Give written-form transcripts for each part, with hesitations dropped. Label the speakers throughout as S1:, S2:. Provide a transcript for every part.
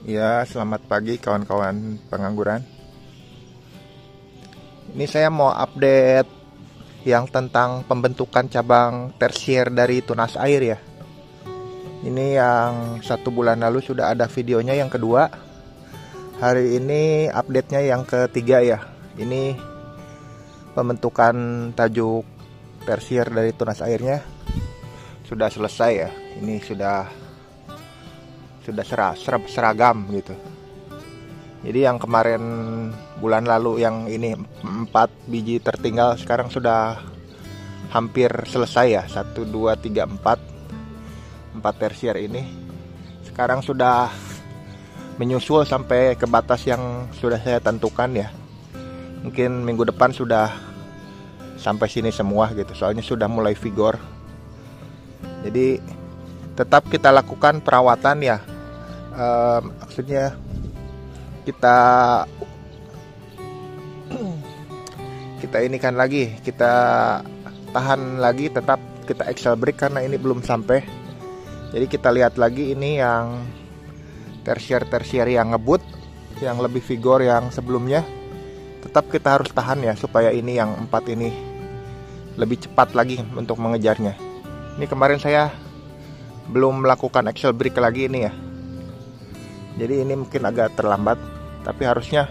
S1: Ya, selamat pagi kawan-kawan pengangguran. Ini saya mau update yang tentang pembentukan cabang tersier dari tunas air ya. Ini yang 1 bulan lalu sudah ada videonya, yang kedua. Hari ini update-nya yang ketiga ya. Ini pembentukan tajuk tersier dari tunas airnya sudah selesai ya. Ini sudah seragam gitu. Jadi yang kemarin bulan lalu yang ini 4 biji tertinggal sekarang sudah hampir selesai ya. 1, 2, 3, 4 tersier ini sekarang sudah menyusul sampai ke batas yang sudah saya tentukan ya. Mungkin minggu depan sudah sampai sini semua gitu, soalnya sudah mulai vigor. Jadi tetap kita lakukan perawatan ya. Maksudnya kita ini kan lagi, kita tahan lagi, tetap kita excel break karena ini belum sampai. Jadi kita lihat lagi ini yang tersier yang ngebut, yang lebih vigor yang sebelumnya. Tetap kita harus tahan ya, supaya ini yang 4 ini lebih cepat lagi untuk mengejarnya. Ini kemarin saya belum melakukan excel break lagi ini ya. Jadi ini mungkin agak terlambat, tapi harusnya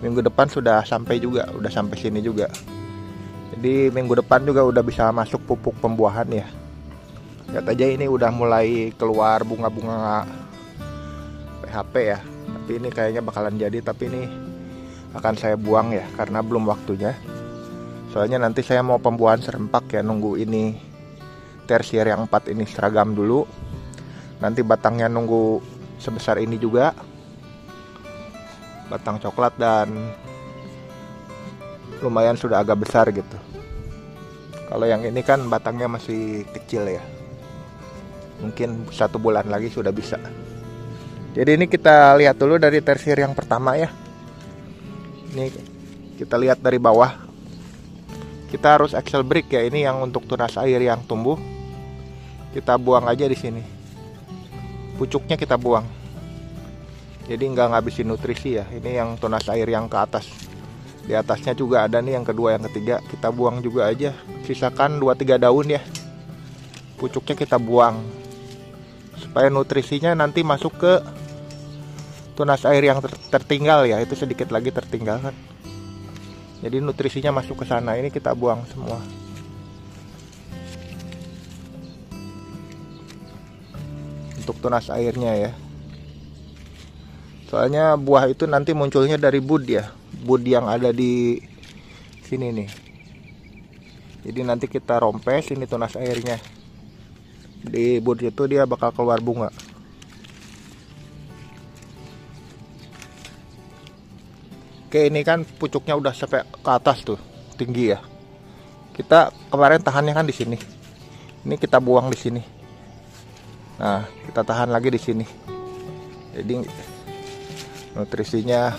S1: minggu depan sudah sampai juga, udah sampai sini juga. Jadi minggu depan juga udah bisa masuk pupuk pembuahan ya. Lihat aja ini udah mulai keluar bunga-bunga PHP ya. Tapi ini kayaknya bakalan jadi, tapi ini akan saya buang ya karena belum waktunya. Soalnya nanti saya mau pembuahan serempak ya, nunggu ini tersier yang 4 ini seragam dulu. Nanti batangnya nunggu sebesar ini juga, batang coklat, dan lumayan sudah agak besar gitu. Kalau yang ini kan batangnya masih kecil ya, mungkin 1 bulan lagi sudah bisa. Jadi ini kita lihat dulu dari tersier yang pertama ya. Ini kita lihat dari bawah. Kita harus excel break ya, ini yang untuk tunas air yang tumbuh. Kita buang aja di sini. Pucuknya kita buang. Jadi nggak ngabisin nutrisi ya. Ini yang tunas air yang ke atas. Di atasnya juga ada nih yang kedua, yang ketiga. Kita buang juga aja. Sisakan 2-3 daun ya. Pucuknya kita buang. Supaya nutrisinya nanti masuk ke tunas air yang tertinggal ya. Itu sedikit lagi tertinggal kan. Jadi nutrisinya masuk ke sana. Ini kita buang semua. Untuk tunas airnya ya. Soalnya buah itu nanti munculnya dari bud ya. Bud yang ada di sini nih. Jadi nanti kita rompes ini tunas airnya. Di bud itu dia bakal keluar bunga. Oke, ini kan pucuknya udah sampai ke atas tuh, tinggi ya. Kita kemarin tahannya kan di sini. Ini kita buang di sini. Nah, kita tahan lagi di sini. Jadi nutrisinya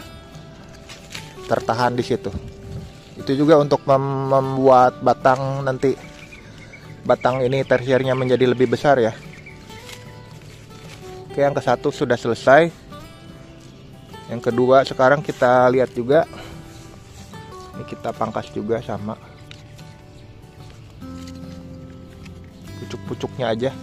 S1: tertahan di situ. Itu juga untuk membuat batang nanti, batang ini tersiernya menjadi lebih besar ya. Oke, yang ke-1 sudah selesai. Yang kedua sekarang kita lihat juga. Ini kita pangkas juga sama. Pucuk-pucuknya aja.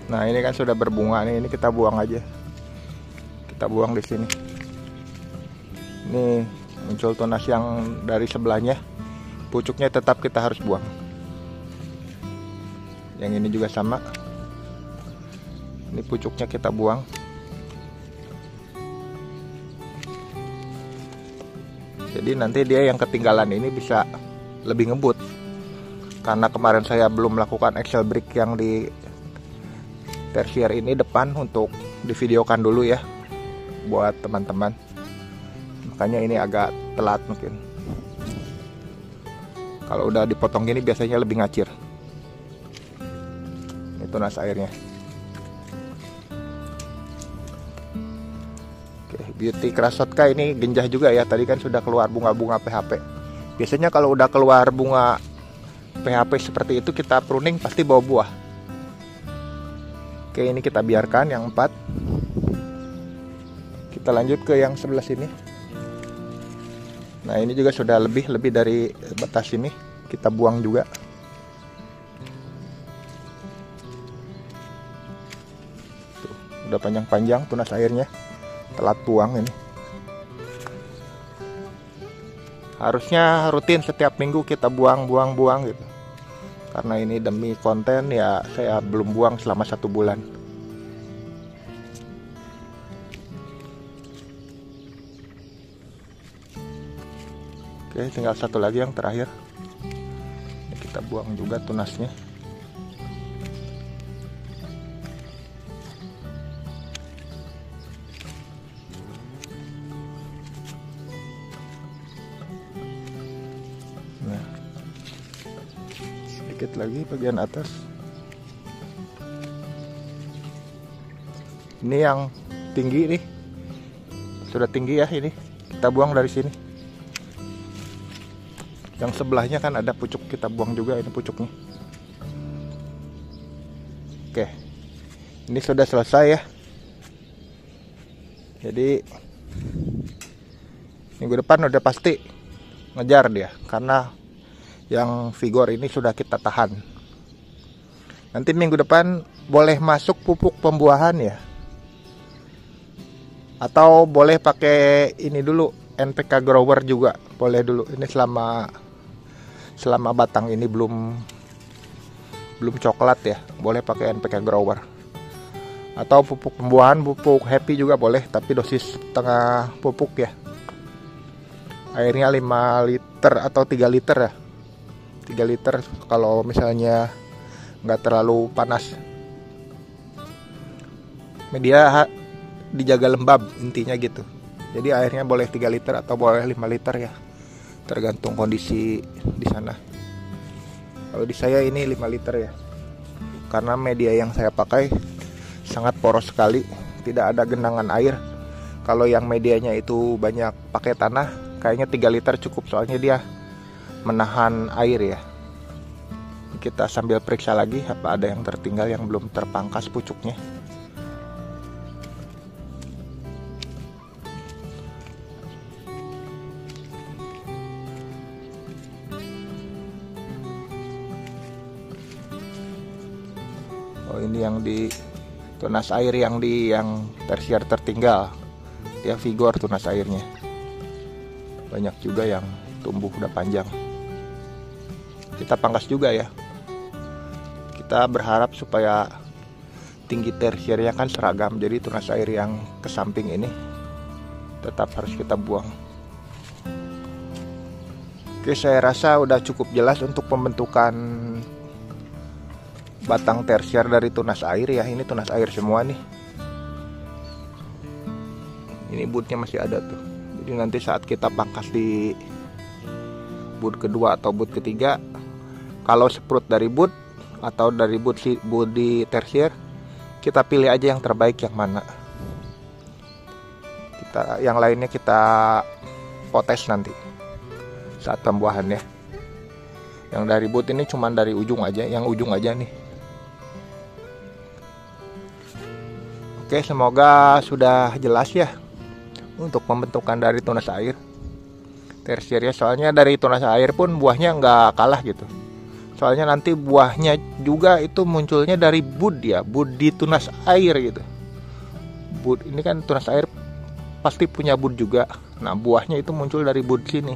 S1: Nah, ini kan sudah berbunga nih, ini kita buang aja. Kita buang di sini. Ini muncul tunas yang dari sebelahnya. Pucuknya tetap kita harus buang. Yang ini juga sama. Ini pucuknya kita buang. Jadi nanti dia yang ketinggalan ini bisa lebih ngebut. Karena kemarin saya belum melakukan excel break yang di tersier ini depan, untuk divideokan dulu ya buat teman-teman. Makanya ini agak telat mungkin. Kalau udah dipotong gini biasanya lebih ngacir. Ini tunas airnya. Oke, Beauty Krassotka ini genjah juga ya. Tadi kan sudah keluar bunga-bunga PHP. Biasanya kalau udah keluar bunga PHP seperti itu kita pruning pasti bawa buah. Oke, ini kita biarkan yang 4. Kita lanjut ke yang sebelah sini. Nah, ini juga sudah lebih dari batas ini, kita buang juga. Tuh, udah panjang-panjang tunas airnya, telat buang ini. Harusnya rutin setiap minggu kita buang gitu. Karena ini demi konten ya, saya belum buang selama 1 bulan. Oke, tinggal satu lagi yang terakhir. Ini kita buang juga tunasnya. Nah, sedikit lagi bagian atas. Ini yang tinggi nih, sudah tinggi ya ini. Kita buang dari sini. Yang sebelahnya kan ada pucuk, kita buang juga ini pucuknya. Oke, ini sudah selesai ya. Jadi minggu depan udah pasti ngejar dia, karena yang vigor ini sudah kita tahan. Nanti minggu depan boleh masuk pupuk pembuahan ya, atau boleh pakai ini dulu, NPK grower juga boleh dulu. Ini selama batang ini belum coklat ya, boleh pakai NPK grower. Atau pupuk pembuahan, pupuk happy juga boleh, tapi dosis setengah pupuk ya. Airnya 5 liter atau 3 liter ya. 3 liter kalau misalnya nggak terlalu panas. Media dijaga lembab intinya gitu. Jadi airnya boleh 3 liter atau boleh 5 liter ya, tergantung kondisi di sana. Kalau di saya ini 5 liter ya, karena media yang saya pakai sangat poros sekali, tidak ada genangan air. Kalau yang medianya itu banyak pakai tanah, kayaknya 3 liter cukup, soalnya dia menahan air ya. Kita sambil periksa lagi apa ada yang tertinggal yang belum terpangkas pucuknya. Oh, ini yang di tunas air yang tersier tertinggal. Dia vigor tunas airnya. Banyak juga yang tumbuh udah panjang. Kita pangkas juga ya. Kita berharap supaya tinggi tersiernya kan seragam. Jadi tunas air yang ke samping ini tetap harus kita buang. Oke, saya rasa udah cukup jelas untuk pembentukan batang tersier dari tunas air ya. Ini tunas air semua nih. Ini budnya masih ada tuh. Jadi nanti saat kita pangkas di bud kedua atau bud ketiga, kalau seprut dari bud atau dari bud di tersier, kita pilih aja yang terbaik yang mana. Yang lainnya kita potes nanti saat pembuahannya. Yang dari bud ini cuman dari ujung aja, yang ujung aja nih. Oke, semoga sudah jelas ya untuk pembentukan dari tunas air tersiernya. Soalnya dari tunas air pun buahnya nggak kalah gitu. Soalnya nanti buahnya juga itu munculnya dari bud ya, bud di tunas air gitu. Bud ini kan tunas air pasti punya bud juga. Nah, buahnya itu muncul dari bud sini.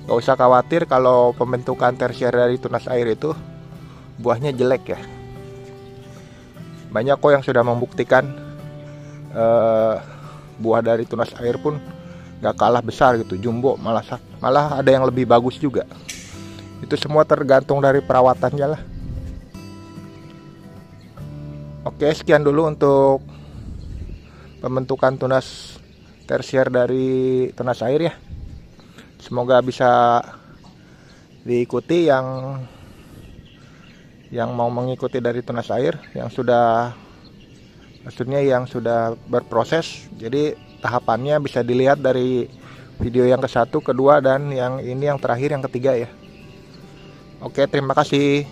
S1: Gak usah khawatir kalau pembentukan tersier dari tunas air itu buahnya jelek ya. Banyak kok yang sudah membuktikan buah dari tunas air pun gak kalah besar gitu, jumbo, malah ada yang lebih bagus juga. Itu semua tergantung dari perawatannya lah. Oke, sekian dulu untuk pembentukan tunas tersier dari tunas air ya. Semoga bisa diikuti yang mau mengikuti dari tunas air, yang sudah berproses. Jadi tahapannya bisa dilihat dari video yang ke-1, kedua, dan yang ini yang terakhir, yang ketiga ya. Oke, terima kasih.